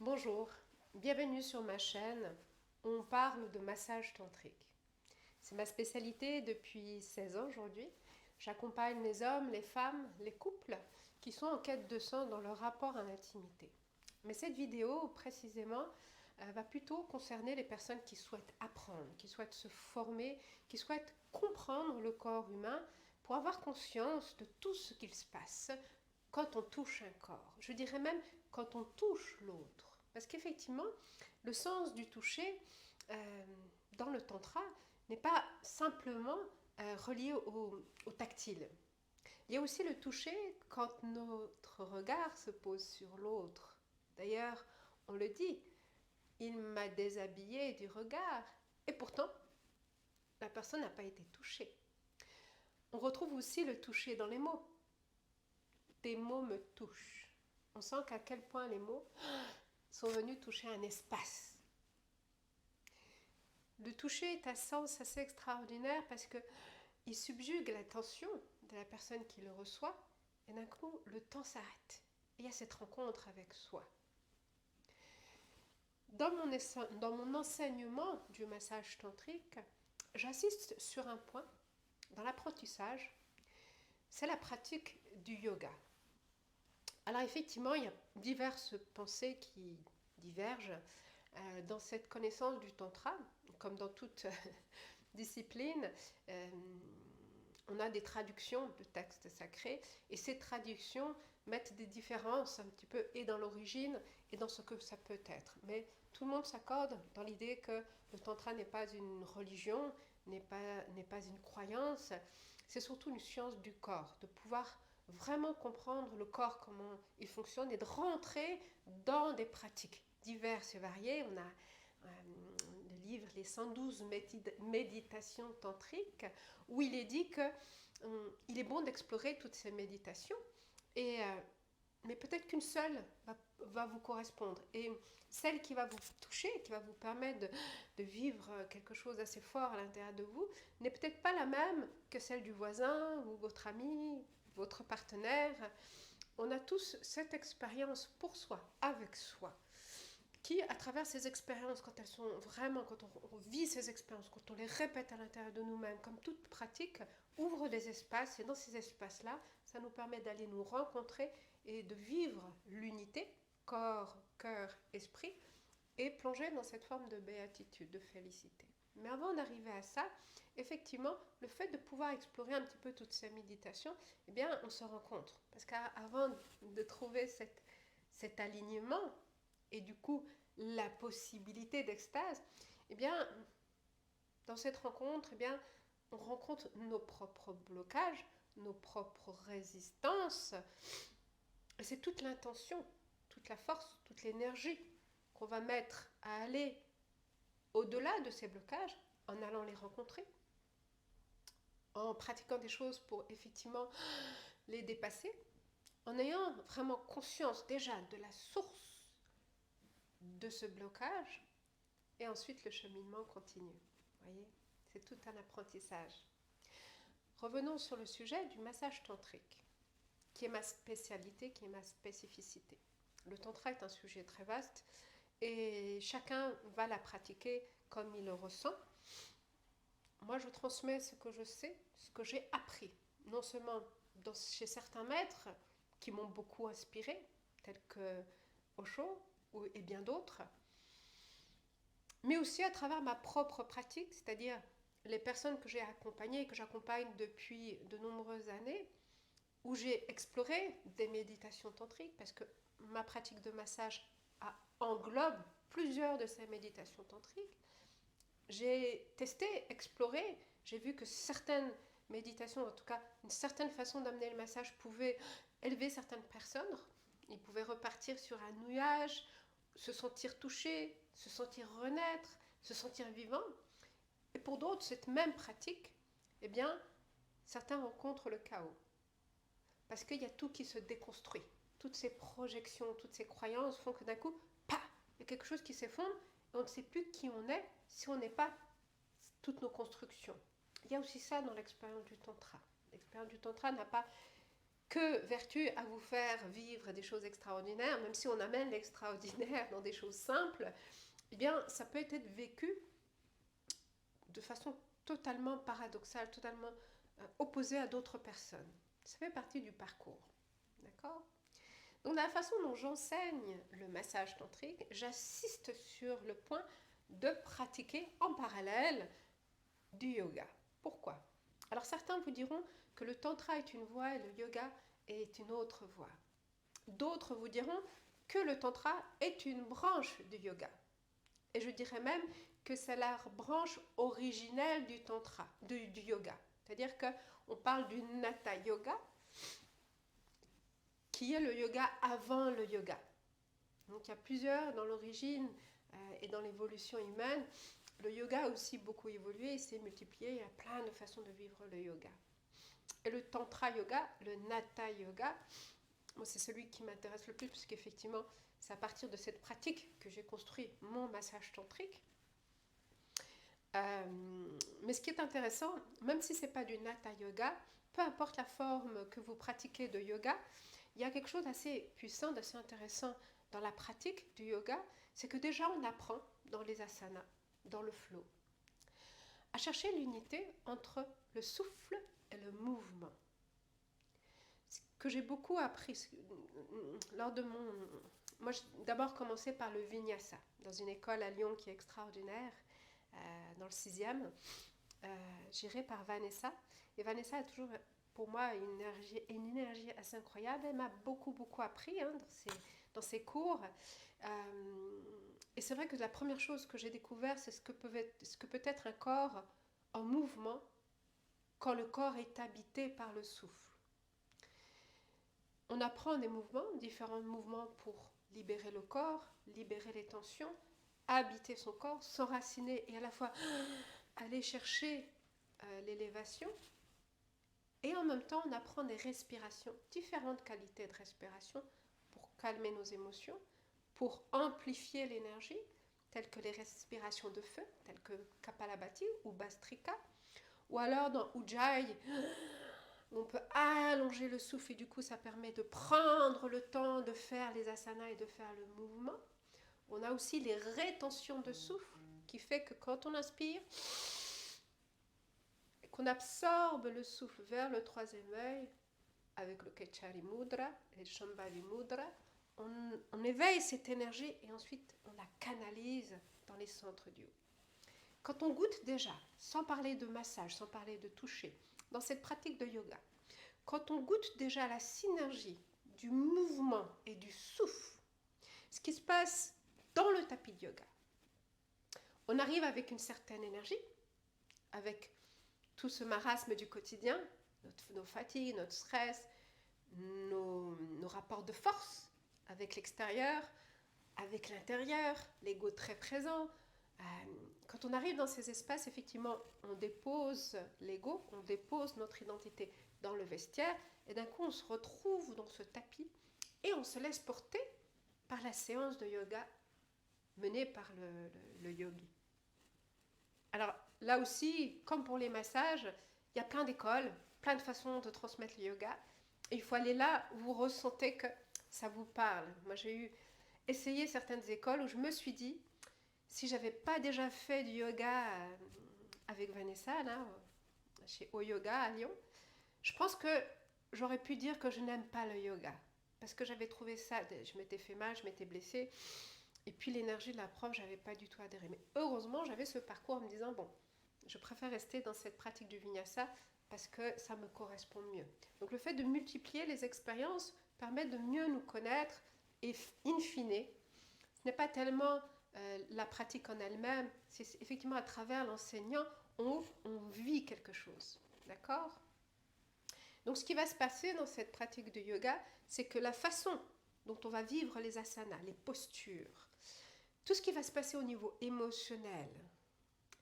Bonjour, bienvenue sur ma chaîne. On parle de massage tantrique. C'est ma spécialité depuis 16 ans aujourd'hui. J'accompagne les hommes, les femmes, les couples qui sont en quête de sens dans leur rapport à l'intimité. Mais cette vidéo, précisément, va plutôt concerner les personnes qui souhaitent apprendre, qui souhaitent se former, qui souhaitent comprendre le corps humain pour avoir conscience de tout ce qu'il se passe quand on touche un corps. Je dirais même quand on touche l'autre. Parce qu'effectivement, le sens du toucher dans le tantra n'est pas simplement relié au tactile. Il y a aussi le toucher quand notre regard se pose sur l'autre. D'ailleurs, on le dit, il m'a déshabillé du regard. Et pourtant, la personne n'a pas été touchée. On retrouve aussi le toucher dans les mots. Tes mots me touchent. On sent qu'à quel point les mots sont venus toucher un espace. Le toucher est un sens assez extraordinaire parce qu'il subjugue l'attention de la personne qui le reçoit et d'un coup, le temps s'arrête. Et il y a cette rencontre avec soi. Dans mon enseignement du massage tantrique, j'insiste sur un point dans l'apprentissage, c'est la pratique du yoga. Alors effectivement, il y a diverses pensées qui divergent dans cette connaissance du tantra, comme dans toute discipline. On a des traductions de textes sacrés et ces traductions mettent des différences un petit peu et dans l'origine et dans ce que ça peut être. Mais tout le monde s'accorde dans l'idée que le tantra n'est pas une religion, n'est pas une croyance, c'est surtout une science du corps, de pouvoir vraiment comprendre le corps, comment il fonctionne et de rentrer dans des pratiques diverses et variées. On a le livre Les 112 méditations tantriques où il est dit qu'il est bon d'explorer toutes ces méditations mais peut-être qu'une seule va vous correspondre et celle qui va vous toucher, qui va vous permettre de vivre quelque chose d'assez fort à l'intérieur de vous n'est peut-être pas la même que celle du voisin ou votre ami, votre partenaire. On a tous cette expérience pour soi, avec soi, qui, à travers ces expériences, quand elles sont vraiment, quand on vit ces expériences, quand on les répète à l'intérieur de nous-mêmes, comme toute pratique, ouvre des espaces. Et dans ces espaces-là, ça nous permet d'aller nous rencontrer et de vivre l'unité, corps, cœur, esprit, et plonger dans cette forme de béatitude, de félicité. Mais avant d'arriver à ça, effectivement, le fait de pouvoir explorer un petit peu toutes ces méditations, eh bien, on se rencontre. Parce qu'avant de trouver cet alignement, et du coup la possibilité d'extase, eh bien, dans cette rencontre, eh bien, on rencontre nos propres blocages, nos propres résistances. Et c'est toute l'intention, toute la force, toute l'énergie qu'on va mettre à aller au-delà de ces blocages en allant les rencontrer, en pratiquant des choses pour effectivement les dépasser, en ayant vraiment conscience déjà de la source de ce blocage et ensuite le cheminement continue. Voyez, c'est tout un apprentissage. Revenons sur le sujet du massage tantrique, qui est ma spécialité, qui est ma spécificité. Le tantra est un sujet très vaste et chacun va la pratiquer comme il le ressent. Moi, je transmets ce que je sais, ce que j'ai appris, non seulement chez certains maîtres qui m'ont beaucoup inspiré, tels que Osho et bien d'autres, mais aussi à travers ma propre pratique, c'est-à-dire les personnes que j'ai accompagnées, que j'accompagne depuis de nombreuses années, où j'ai exploré des méditations tantriques, parce que ma pratique de massage englobe plusieurs de ces méditations tantriques. J'ai testé, exploré, j'ai vu que certaines méditations, en tout cas une certaine façon d'amener le massage pouvait élever certaines personnes. Ils pouvaient repartir sur un nuage, se sentir touché, se sentir renaître, se sentir vivant. Et pour d'autres, cette même pratique, eh bien, certains rencontrent le chaos. Parce qu'il y a tout qui se déconstruit. Toutes ces projections, toutes ces croyances font que d'un coup, pah, il y a quelque chose qui s'effondre et on ne sait plus qui on est si on n'est pas toutes nos constructions. Il y a aussi ça dans l'expérience du tantra. L'expérience du tantra n'a pas que vertu à vous faire vivre des choses extraordinaires, même si on amène l'extraordinaire dans des choses simples, eh bien, ça peut être vécu de façon totalement paradoxale, totalement opposée à d'autres personnes. Ça fait partie du parcours. D'accord? Donc, la façon dont j'enseigne le massage tantrique, j'assiste sur le point de pratiquer en parallèle du yoga. Pourquoi? Alors, certains vous diront que le tantra est une voie et le yoga est une autre voie. D'autres vous diront que le tantra est une branche du yoga. Et je dirais même que c'est la branche originelle du tantra, du yoga. C'est-à-dire qu'on parle du Hatha yoga, qui est le yoga avant le yoga. Donc il y a plusieurs dans l'origine et dans l'évolution humaine. Le yoga a aussi beaucoup évolué, il s'est multiplié, il y a plein de façons de vivre le yoga. Et le tantra yoga, le Hatha yoga, moi c'est celui qui m'intéresse le plus, parce qu'effectivement, c'est à partir de cette pratique que j'ai construit mon massage tantrique. Mais ce qui est intéressant, même si ce n'est pas du Hatha yoga, peu importe la forme que vous pratiquez de yoga, il y a quelque chose d'assez puissant, d'assez intéressant dans la pratique du yoga, c'est que déjà on apprend dans les asanas, dans le flow, à chercher l'unité entre le souffle et le mouvement. Ce que j'ai beaucoup appris lors de mon... Moi, j'ai d'abord commencé par le vinyasa, dans une école à Lyon qui est extraordinaire, dans le 6e, gérée par Vanessa. Et Vanessa a toujours, pour moi, une énergie assez incroyable. Elle m'a beaucoup appris dans ses cours. Et c'est vrai que la première chose que j'ai découvert, c'est ce que peut être un corps en mouvement quand le corps est habité par le souffle. On apprend des mouvements, différents mouvements pour libérer le corps, libérer les tensions, habiter son corps, s'enraciner et à la fois aller chercher l'élévation. Et en même temps, on apprend des respirations, différentes qualités de respiration pour calmer nos émotions, pour amplifier l'énergie, telles que les respirations de feu, telles que Kapalabhati ou Bhastrika, ou alors dans Ujjayi, on peut allonger le souffle et du coup ça permet de prendre le temps de faire les asanas et de faire le mouvement. On a aussi les rétentions de souffle qui fait que quand on inspire, qu'on absorbe le souffle vers le 3e œil avec le Kechari Mudra et le Shambhavi Mudra, on éveille cette énergie et ensuite on la canalise dans les centres du haut. Quand on goûte déjà, sans parler de massage, sans parler de toucher, dans cette pratique de yoga, quand on goûte déjà la synergie du mouvement et du souffle, ce qui se passe dans le tapis de yoga, on arrive avec une certaine énergie, avec tout ce marasme du quotidien, nos fatigues, notre stress, nos rapports de force avec l'extérieur, avec l'intérieur, l'ego très présent. Quand on arrive dans ces espaces, effectivement, on dépose l'ego, on dépose notre identité dans le vestiaire, et d'un coup, on se retrouve dans ce tapis et on se laisse porter par la séance de yoga menée par le yogi. Alors là aussi, comme pour les massages, il y a plein d'écoles, plein de façons de transmettre le yoga. Et il faut aller là où vous ressentez que ça vous parle. Moi, j'ai essayé certaines écoles où je me suis dit, si j'avais pas déjà fait du yoga avec Vanessa, là, chez O Yoga à Lyon, je pense que j'aurais pu dire que je n'aime pas le yoga. Parce que j'avais trouvé ça, je m'étais fait mal, je m'étais blessée. Et puis l'énergie de la prof, j'avais pas du tout adhéré. Mais heureusement, j'avais ce parcours en me disant, bon, je préfère rester dans cette pratique du vinyasa parce que ça me correspond mieux. Donc le fait de multiplier les expériences permet de mieux nous connaître et in fine, ce n'est pas tellement la pratique en elle-même, c'est effectivement à travers l'enseignant, on vit quelque chose. D'accord ? Donc ce qui va se passer dans cette pratique de yoga, c'est que la façon dont on va vivre les asanas, les postures, tout ce qui va se passer au niveau émotionnel,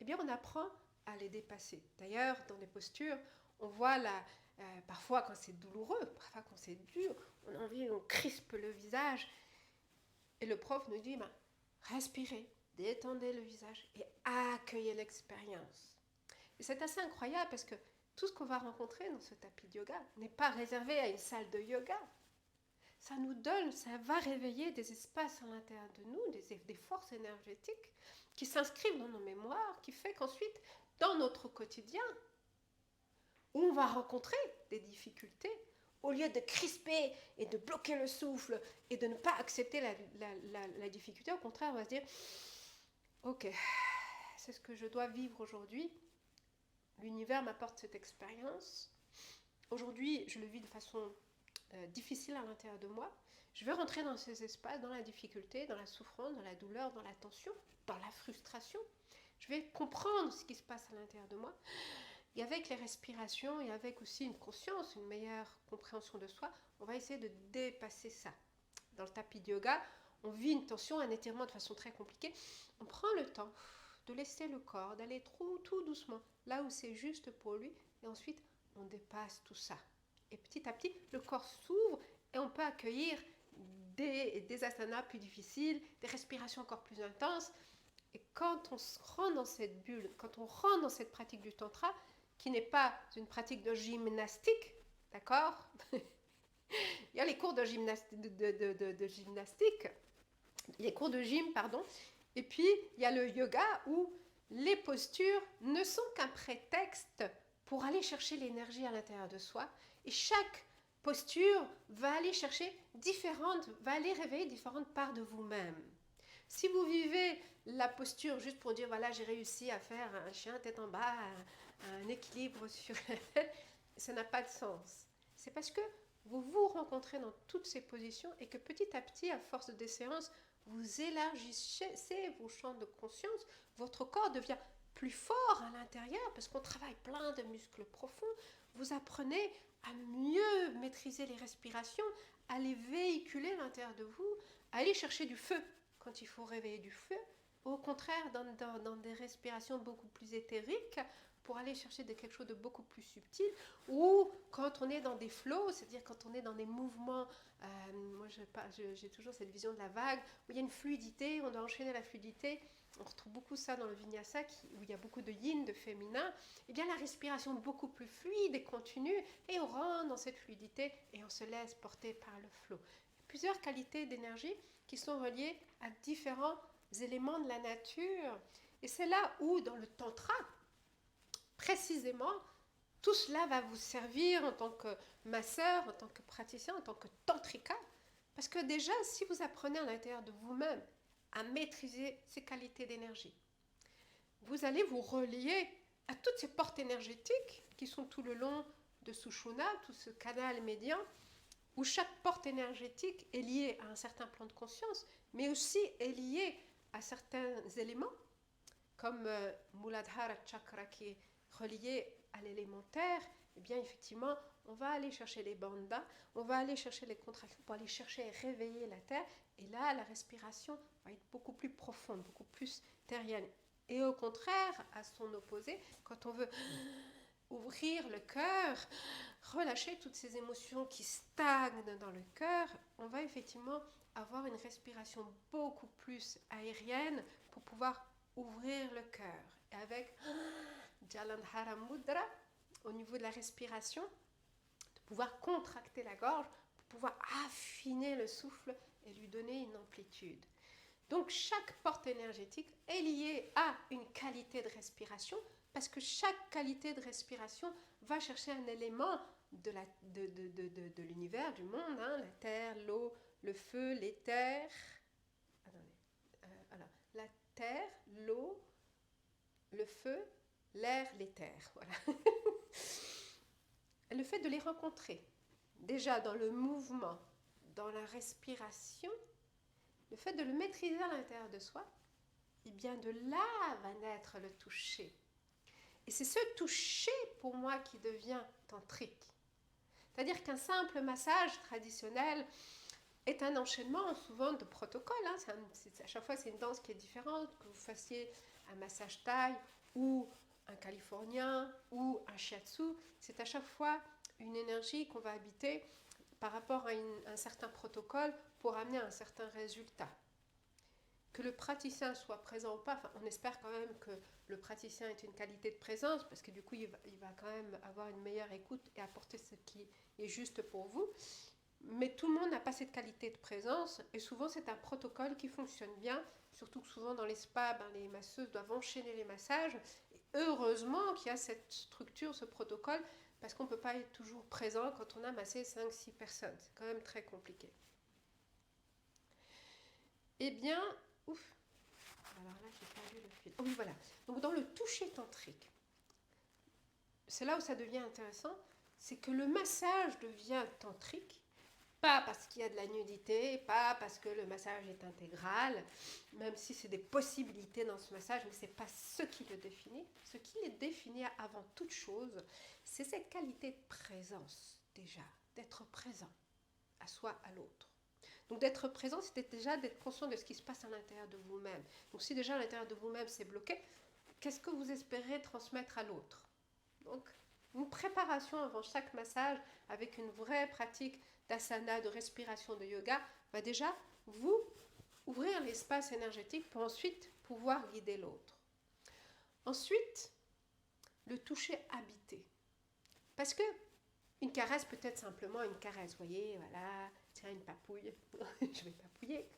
eh bien on apprend à les dépasser. D'ailleurs, dans les postures, on voit parfois quand c'est douloureux, parfois quand c'est dur, on a envie, on crispe le visage. Et le prof nous dit, respirez, détendez le visage et accueillez l'expérience. Et c'est assez incroyable parce que tout tout ce qu'on va rencontrer dans ce tapis de yoga n'est pas réservé à une salle de yoga. Ça nous donne, ça va réveiller des espaces à l'intérieur de nous, des forces énergétiques qui s'inscrivent dans nos mémoires, qui fait qu'ensuite, dans notre quotidien, où on va rencontrer des difficultés, au lieu de crisper et de bloquer le souffle et de ne pas accepter la difficulté, au contraire, on va se dire, ok, c'est ce que je dois vivre aujourd'hui. L'univers m'apporte cette expérience. Aujourd'hui, je le vis de façon difficile à l'intérieur de moi. Je vais rentrer dans ces espaces, dans la difficulté, dans la souffrance, dans la douleur, dans la tension, dans la frustration. Je vais comprendre ce qui se passe à l'intérieur de moi. Et avec les respirations et avec aussi une conscience, une meilleure compréhension de soi, on va essayer de dépasser ça. Dans le tapis de yoga, on vit une tension, un étirement de façon très compliquée. On prend le temps de laisser le corps, d'aller tout doucement, là où c'est juste pour lui, et ensuite on dépasse tout ça. Et petit à petit, le corps s'ouvre et on peut accueillir des asanas plus difficiles, des respirations encore plus intenses. Et quand on se rend dans cette bulle, quand on rentre dans cette pratique du tantra, qui n'est pas une pratique de gymnastique, d'accord? Il y a les cours de gymnastique, les cours de gym, pardon, et puis il y a le yoga où les postures ne sont qu'un prétexte pour aller chercher l'énergie à l'intérieur de soi, et chaque posture va aller chercher va aller réveiller différentes parts de vous-même. Si vous vivez la posture juste pour dire voilà j'ai réussi à faire un chien tête en bas, un équilibre sur la tête, ça n'a pas de sens. C'est parce que vous vous rencontrez dans toutes ces positions et que petit à petit, à force de séances, vous élargissez vos champs de conscience, votre corps devient plus fort à l'intérieur parce qu'on travaille plein de muscles profonds. Vous apprenez à mieux maîtriser les respirations, à les véhiculer à l'intérieur de vous, à aller chercher du feu quand il faut réveiller du feu, au contraire dans des respirations beaucoup plus éthériques pour aller chercher quelque chose de beaucoup plus subtil, ou quand on est dans des flows, c'est-à-dire quand on est dans des mouvements, moi j'ai toujours cette vision de la vague, où il y a une fluidité, on doit enchaîner la fluidité, on retrouve beaucoup ça dans le vinyasa, où il y a beaucoup de yin, de féminin, et bien la respiration beaucoup plus fluide et continue, et on rentre dans cette fluidité, et on se laisse porter par le flow. Plusieurs qualités d'énergie qui sont reliées à différents éléments de la nature, et c'est là où dans le tantra, précisément, tout cela va vous servir en tant que masseur, en tant que praticien, en tant que tantrika. Parce que déjà, si vous apprenez à l'intérieur de vous-même à maîtriser ces qualités d'énergie, vous allez vous relier à toutes ces portes énergétiques qui sont tout le long de Sushumna, tout ce canal médian, où chaque porte énergétique est liée à un certain plan de conscience, mais aussi est liée à certains éléments, comme Muladhara Chakra qui est relié à l'élémentaire, eh bien effectivement, on va aller chercher les bandhas, on va aller chercher les contractions pour aller chercher et réveiller la terre. Et là, la respiration va être beaucoup plus profonde, beaucoup plus terrienne. Et au contraire, à son opposé, quand on veut ouvrir le cœur, relâcher toutes ces émotions qui stagnent dans le cœur, on va effectivement avoir une respiration beaucoup plus aérienne pour pouvoir ouvrir le cœur. Et avec Jalandhara Mudra, au niveau de la respiration, de pouvoir contracter la gorge, pour pouvoir affiner le souffle et lui donner une amplitude. Donc chaque porte énergétique est liée à une qualité de respiration, parce que chaque qualité de respiration va chercher un élément de l'univers, du monde, hein, la terre, l'eau, le feu, l'éther. La terre, l'eau, le feu, l'air, l'éther. Voilà. Le fait de les rencontrer, déjà dans le mouvement, dans la respiration, le fait de le maîtriser à l'intérieur de soi, et bien de là va naître le toucher. Et c'est ce toucher pour moi qui devient tantrique. C'est-à-dire qu'un simple massage traditionnel est un enchaînement souvent de protocoles. Hein. À chaque fois, c'est une danse qui est différente, que vous fassiez un massage thaï ou un californien ou un shiatsu. C'est à chaque fois une énergie qu'on va habiter par rapport à un certain protocole pour amener un certain résultat. que le praticien soit présent ou pas, enfin, on espère quand même que le praticien ait une qualité de présence, parce que du coup, il va quand même avoir une meilleure écoute et apporter ce qui est juste pour vous. Mais tout le monde n'a pas cette qualité de présence, et souvent c'est un protocole qui fonctionne bien, surtout que souvent dans les spas, les masseuses doivent enchaîner les massages. Et heureusement qu'il y a cette structure, ce protocole, parce qu'on ne peut pas être toujours présent quand on a massé 5-6 personnes. C'est quand même très compliqué. Eh bien, ouf, alors là j'ai perdu le fil. Oh oui, voilà. Donc dans le toucher tantrique, c'est là où ça devient intéressant, c'est que le massage devient tantrique, pas parce qu'il y a de la nudité, pas parce que le massage est intégral, même si c'est des possibilités dans ce massage, mais ce n'est pas ce qui le définit. Ce qui le définit avant toute chose, c'est cette qualité de présence, déjà, d'être présent à soi, à l'autre. Donc d'être présent, c'était déjà d'être conscient de ce qui se passe à l'intérieur de vous-même. Donc si déjà à l'intérieur de vous-même c'est bloqué, qu'est-ce que vous espérez transmettre à l'autre? Donc une préparation avant chaque massage avec une vraie pratique d'asana, de respiration, de yoga, va déjà vous ouvrir l'espace énergétique pour ensuite pouvoir guider l'autre. Ensuite, le toucher habité. Parce que une caresse peut être simplement une caresse, vous voyez, voilà, tiens une papouille, je vais papouiller.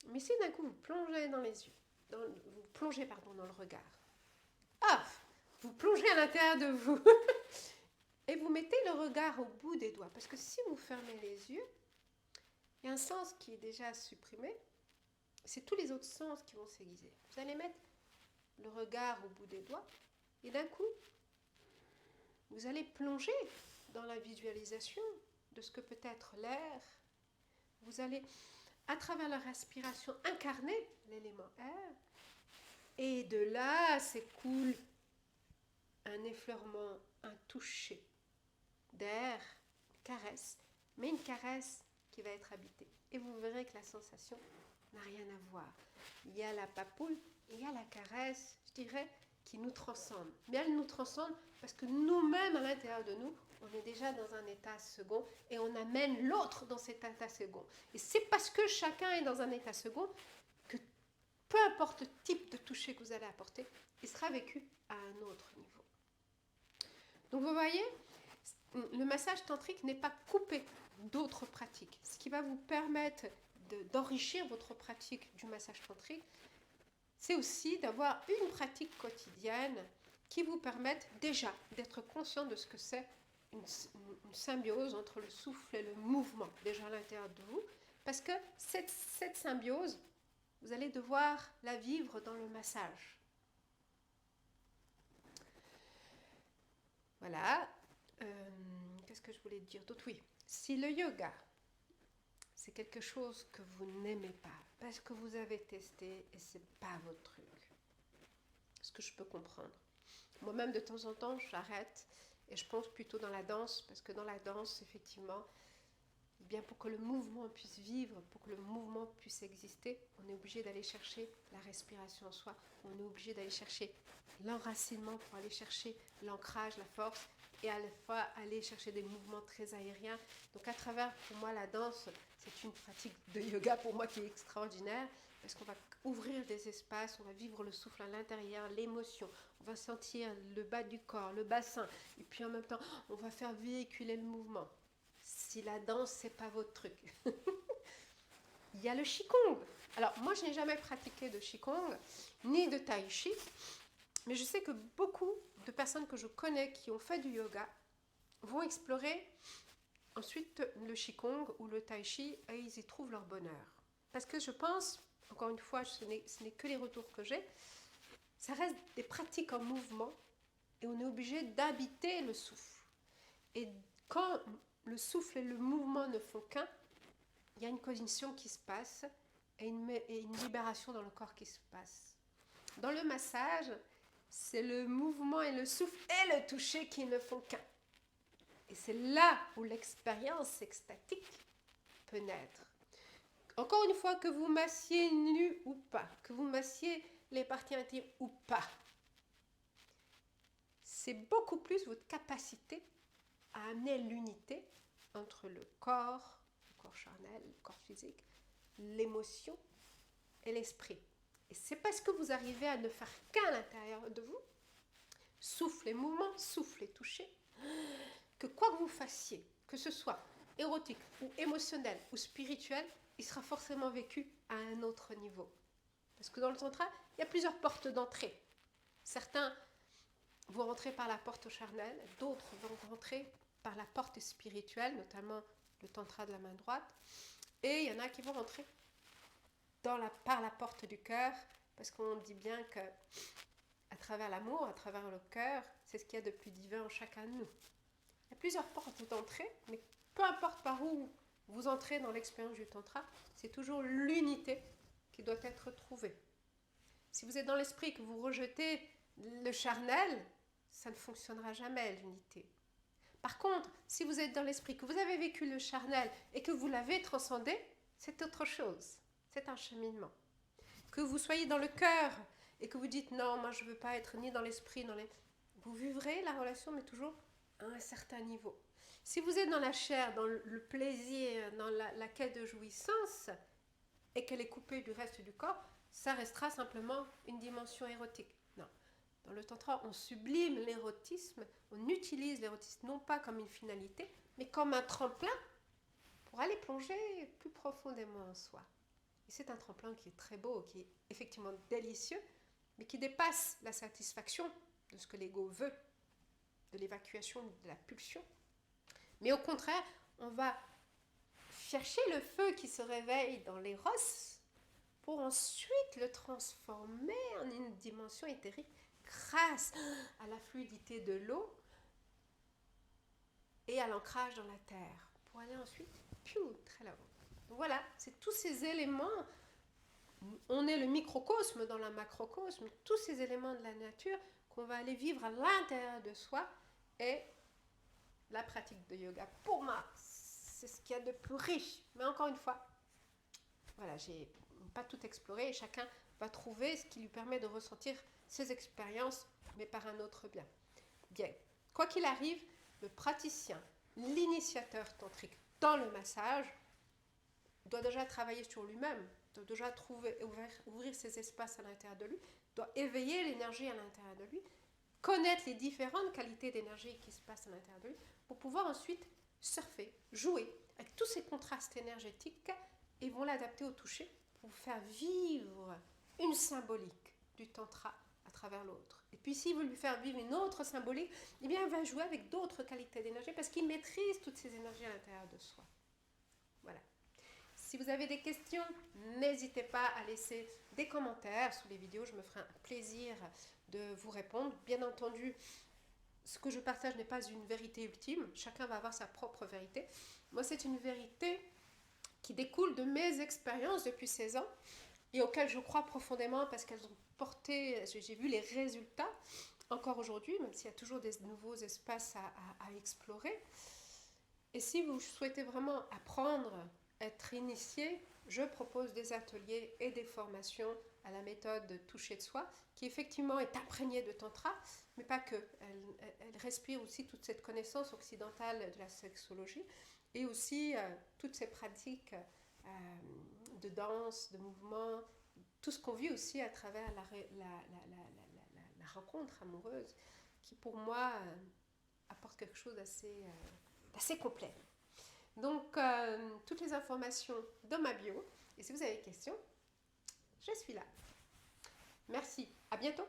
Mais si d'un coup vous plongez dans les yeux, vous plongez dans le regard, vous plongez à l'intérieur de vous et vous mettez le regard au bout des doigts. Parce que si vous fermez les yeux, il y a un sens qui est déjà supprimé, c'est tous les autres sens qui vont s'aiguiser. Vous allez mettre le regard au bout des doigts et d'un coup, vous allez plonger dans la visualisation de ce que peut être l'air. Vous allez, à travers la respiration, incarner l'élément air. Et de là s'écoule un effleurement, un toucher d'air, caresse, mais une caresse qui va être habitée. Et vous verrez que la sensation n'a rien à voir. Il y a la papouille et il y a la caresse, je dirais, qui nous transcende. Mais elle nous transcende parce que nous-mêmes, à l'intérieur de nous, on est déjà dans un état second et on amène l'autre dans cet état second. Et c'est parce que chacun est dans un état second que peu importe le type de toucher que vous allez apporter, il sera vécu à un autre niveau. Donc vous voyez, le massage tantrique n'est pas coupé d'autres pratiques. Ce qui va vous permettre d'enrichir votre pratique du massage tantrique, c'est aussi d'avoir une pratique quotidienne qui vous permette déjà d'être conscient de ce que c'est une symbiose entre le souffle et le mouvement, déjà à l'intérieur de vous. Parce que cette symbiose, vous allez devoir la vivre dans le massage. Voilà. Qu'est-ce que je voulais dire d'autre? Oui, si le yoga, c'est quelque chose que vous n'aimez pas, parce que vous avez testé et c'est pas votre truc, ce que je peux comprendre. Moi-même, de temps en temps, j'arrête et je pense plutôt dans la danse, parce que dans la danse, effectivement, bien pour que le mouvement puisse vivre, pour que le mouvement puisse exister, on est obligé d'aller chercher la respiration en soi, on est obligé d'aller chercher l'enracinement pour aller chercher l'ancrage, la force, et à la fois aller chercher des mouvements très aériens. Donc à travers, pour moi, la danse, c'est une pratique de yoga pour moi qui est extraordinaire, parce qu'on va ouvrir des espaces, on va vivre le souffle à l'intérieur, l'émotion, on va sentir le bas du corps, le bassin, et puis en même temps, on va faire véhiculer le mouvement. Si la danse, c'est pas votre truc. Il y a le Qigong. Alors, moi, je n'ai jamais pratiqué de Qigong, ni de Tai Chi, mais je sais que beaucoup de personnes que je connais qui ont fait du yoga vont explorer ensuite le Qigong ou le Tai Chi et ils y trouvent leur bonheur. Parce que je pense, encore une fois, ce n'est que les retours que j'ai, ça reste des pratiques en mouvement et on est obligé d'habiter le souffle. Et quand le souffle et le mouvement ne font qu'un, il y a une cognition qui se passe et une libération dans le corps qui se passe. Dans le massage, c'est le mouvement et le souffle et le toucher qui ne font qu'un. Et c'est là où l'expérience extatique peut naître. Encore une fois, que vous massiez nu ou pas, que vous massiez les parties intimes ou pas, c'est beaucoup plus votre capacité à amener l'unité entre le corps charnel, le corps physique, l'émotion et l'esprit. Et c'est parce que vous arrivez à ne faire qu'à l'intérieur de vous, souffle et mouvement, souffle et toucher, que quoi que vous fassiez, que ce soit érotique ou émotionnel ou spirituel, il sera forcément vécu à un autre niveau. Parce que dans le tantra, il y a plusieurs portes d'entrée. Certains vont rentrer par la porte charnelle, d'autres vont rentrer par la porte spirituelle, notamment le tantra de la main droite. Et il y en a qui vont rentrer par la porte du cœur, parce qu'on dit bien que à travers l'amour, à travers le cœur, c'est ce qu'il y a de plus divin en chacun de nous. Il y a plusieurs portes d'entrée, mais peu importe par où vous entrez dans l'expérience du tantra, c'est toujours l'unité qui doit être trouvée. Si vous êtes dans l'esprit que vous rejetez le charnel, ça ne fonctionnera jamais, l'unité. Par contre, si vous êtes dans l'esprit que vous avez vécu le charnel et que vous l'avez transcendé, c'est autre chose. C'est un cheminement. Que vous soyez dans le cœur et que vous dites non, moi je ne veux pas être ni dans l'esprit, vous vivrez la relation, mais toujours à un certain niveau. Si vous êtes dans la chair, dans le plaisir, dans la quête de jouissance, et qu'elle est coupée du reste du corps, ça restera simplement une dimension érotique. Non. Dans le tantra, on sublime l'érotisme, on utilise l'érotisme non pas comme une finalité, mais comme un tremplin pour aller plonger plus profondément en soi. Et c'est un tremplin qui est très beau, qui est effectivement délicieux, mais qui dépasse la satisfaction de ce que l'ego veut, de l'évacuation de la pulsion. Mais au contraire, on va chercher le feu qui se réveille dans l'éros pour ensuite le transformer en une dimension éthérique grâce à la fluidité de l'eau et à l'ancrage dans la terre, pour aller ensuite très là-haut. Donc voilà, c'est tous ces éléments. On est le microcosme dans la macrocosme, tous ces éléments de la nature qu'on va aller vivre à l'intérieur de soi. Et la pratique de yoga, pour moi, c'est ce qu'il y a de plus riche. Mais encore une fois, voilà, j'ai pas tout exploré et chacun va trouver ce qui lui permet de ressentir ses expériences, mais par un autre bien. Bien, quoi qu'il arrive, le praticien, l'initiateur tantrique dans le massage, doit déjà travailler sur lui-même, doit déjà ouvrir ses espaces à l'intérieur de lui, doit éveiller l'énergie à l'intérieur de lui, connaître les différentes qualités d'énergie qui se passent à l'intérieur de lui, pour pouvoir ensuite surfer, jouer avec tous ces contrastes énergétiques et vont l'adapter au toucher pour faire vivre une symbolique du tantra à travers l'autre. Et puis s'il veut lui faire vivre une autre symbolique, eh bien il va jouer avec d'autres qualités d'énergie parce qu'il maîtrise toutes ces énergies à l'intérieur de soi. Voilà. Si vous avez des questions, n'hésitez pas à laisser des commentaires sous les vidéos, je me ferai un plaisir de vous répondre. Bien entendu, ce que je partage n'est pas une vérité ultime, chacun va avoir sa propre vérité. Moi, c'est une vérité qui découle de mes expériences depuis 16 ans et auxquelles je crois profondément parce qu'elles ont porté, j'ai vu les résultats encore aujourd'hui, même s'il y a toujours des nouveaux espaces à explorer. Et si vous souhaitez vraiment apprendre, être initié, je propose des ateliers et des formations à la méthode de toucher de soi, qui effectivement est imprégnée de tantra, mais pas que. Elle respire aussi toute cette connaissance occidentale de la sexologie et aussi toutes ces pratiques de danse, de mouvement, tout ce qu'on vit aussi à travers la rencontre amoureuse, qui pour moi apporte quelque chose d'assez complet. Donc, toutes les informations dans ma bio. Et si vous avez des questions, je suis là. Merci. À bientôt.